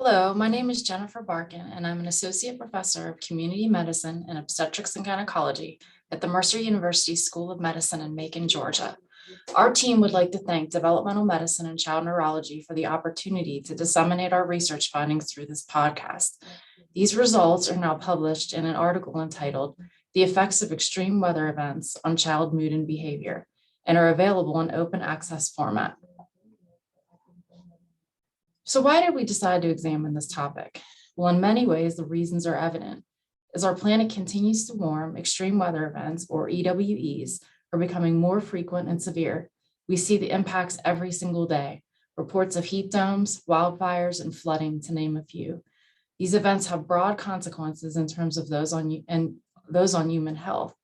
Hello, my name is Jennifer Barkin, and I'm an associate professor of community medicine and obstetrics and gynecology at the Mercer University School of Medicine in Macon, Georgia. Our team would like to thank Developmental Medicine and Child Neurology for the opportunity to disseminate our research findings through this podcast. These results are now published in an article entitled "The Effects of Extreme Weather Events on Child Mood and Behavior" and are available in open access format. So why did we decide to examine this topic? Well, in many ways, the reasons are evident. As our planet continues to warm, extreme weather events, or EWEs, are becoming more frequent and severe. We see the impacts every single day. Reports of heat domes, wildfires, and flooding, to name a few. These events have broad consequences in terms of those on human health.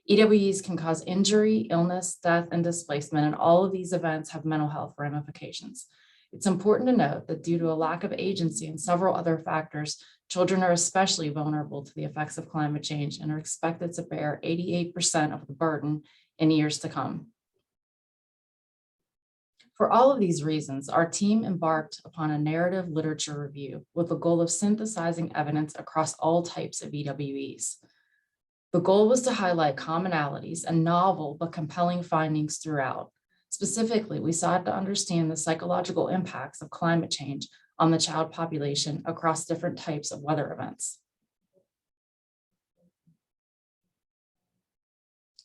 EWEs can cause injury, illness, death, and displacement, and all of these events have mental health ramifications. It's important to note that due to a lack of agency and several other factors, children are especially vulnerable to the effects of climate change and are expected to bear 88% of the burden in years to come. For all of these reasons, our team embarked upon a narrative literature review with the goal of synthesizing evidence across all types of EWEs. The goal was to highlight commonalities and novel but compelling findings throughout. Specifically, we sought to understand the psychological impacts of climate change on the child population across different types of weather events.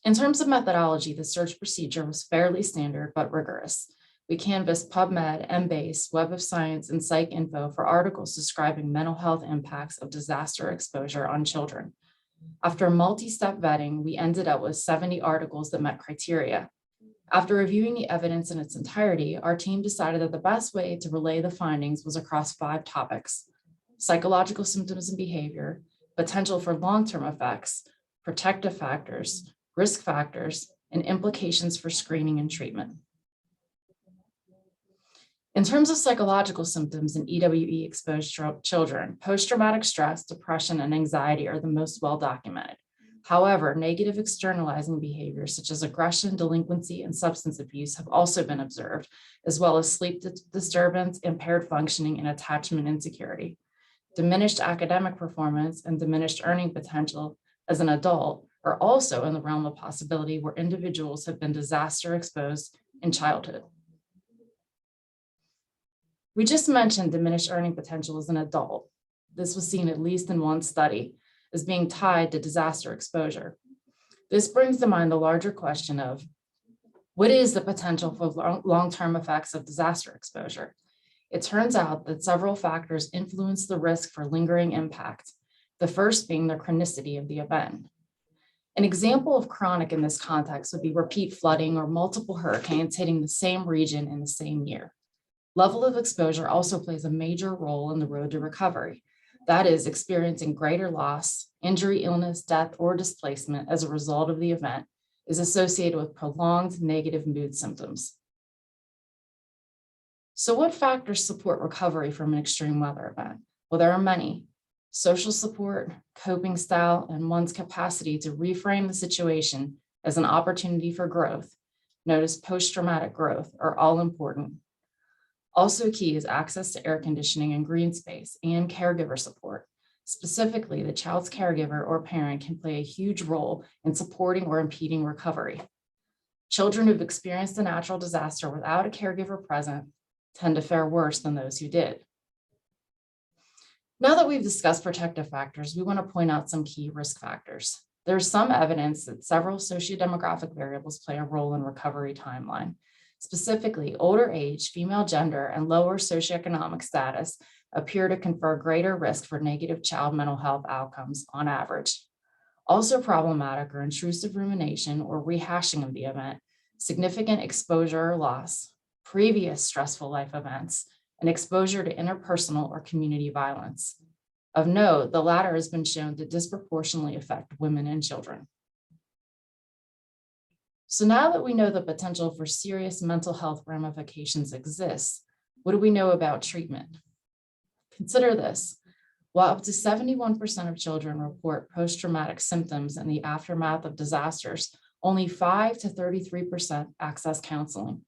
In terms of methodology, the search procedure was fairly standard but rigorous. We canvassed PubMed, Embase, Web of Science, and PsycInfo for articles describing mental health impacts of disaster exposure on children. After multi-step vetting, we ended up with 70 articles that met criteria. After reviewing the evidence in its entirety, our team decided that the best way to relay the findings was across 5 topics: psychological symptoms and behavior, potential for long-term effects, protective factors, risk factors, and implications for screening and treatment. In terms of psychological symptoms in EWE exposed children, post-traumatic stress, depression, and anxiety are the most well documented. However, negative externalizing behaviors such as aggression, delinquency, and substance abuse have also been observed, as well as sleep disturbance, impaired functioning, and attachment insecurity. Diminished academic performance and diminished earning potential as an adult are also in the realm of possibility where individuals have been disaster exposed in childhood. We just mentioned diminished earning potential as an adult. This was seen at least in one study as being tied to disaster exposure. This brings to mind the larger question of what is the potential for long-term effects of disaster exposure? It turns out that several factors influence the risk for lingering impact, the first being the chronicity of the event. An example of chronic in this context would be repeat flooding or multiple hurricanes hitting the same region in the same year. Level of exposure also plays a major role in the road to recovery. That is, experiencing greater loss, injury, illness, death, or displacement as a result of the event is associated with prolonged negative mood symptoms. So what factors support recovery from an extreme weather event? Well, there are many. Social support, coping style, and one's capacity to reframe the situation as an opportunity for growth, known as post-traumatic growth, are all important. Also key is access to air conditioning and green space and caregiver support. Specifically, the child's caregiver or parent can play a huge role in supporting or impeding recovery. Children who've experienced a natural disaster without a caregiver present tend to fare worse than those who did. Now that we've discussed protective factors, we want to point out some key risk factors. There's some evidence that several sociodemographic variables play a role in recovery timeline. Specifically, older age, female gender, and lower socioeconomic status appear to confer greater risk for negative child mental health outcomes on average. Also problematic are intrusive rumination or rehashing of the event, significant exposure or loss, previous stressful life events, and exposure to interpersonal or community violence. Of note, the latter has been shown to disproportionately affect women and children. So now that we know the potential for serious mental health ramifications exists, what do we know about treatment? Consider this. While up to 71% of children report post-traumatic symptoms in the aftermath of disasters, only 5 to 33% access counseling.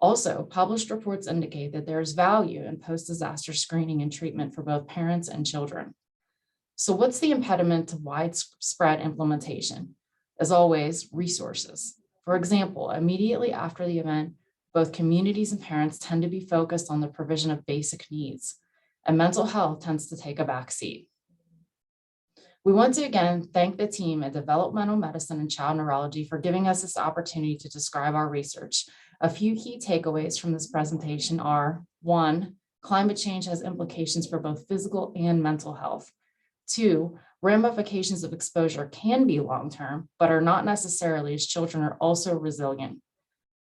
Also, published reports indicate that there is value in post-disaster screening and treatment for both parents and children. So what's the impediment to widespread implementation? As always, resources. For example, immediately after the event, both communities and parents tend to be focused on the provision of basic needs, and mental health tends to take a back seat. We want to again thank the team at Developmental Medicine and Child Neurology for giving us this opportunity to describe our research. A few key takeaways from this presentation are: 1, climate change has implications for both physical and mental health. 2, ramifications of exposure can be long-term, but are not necessarily, as children are also resilient.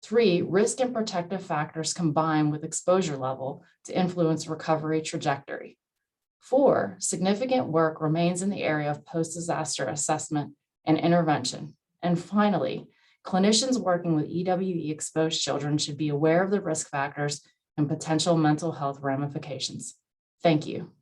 3, risk and protective factors combine with exposure level to influence recovery trajectory. 4, significant work remains in the area of post-disaster assessment and intervention. And finally, clinicians working with EWE-exposed children should be aware of the risk factors and potential mental health ramifications. Thank you.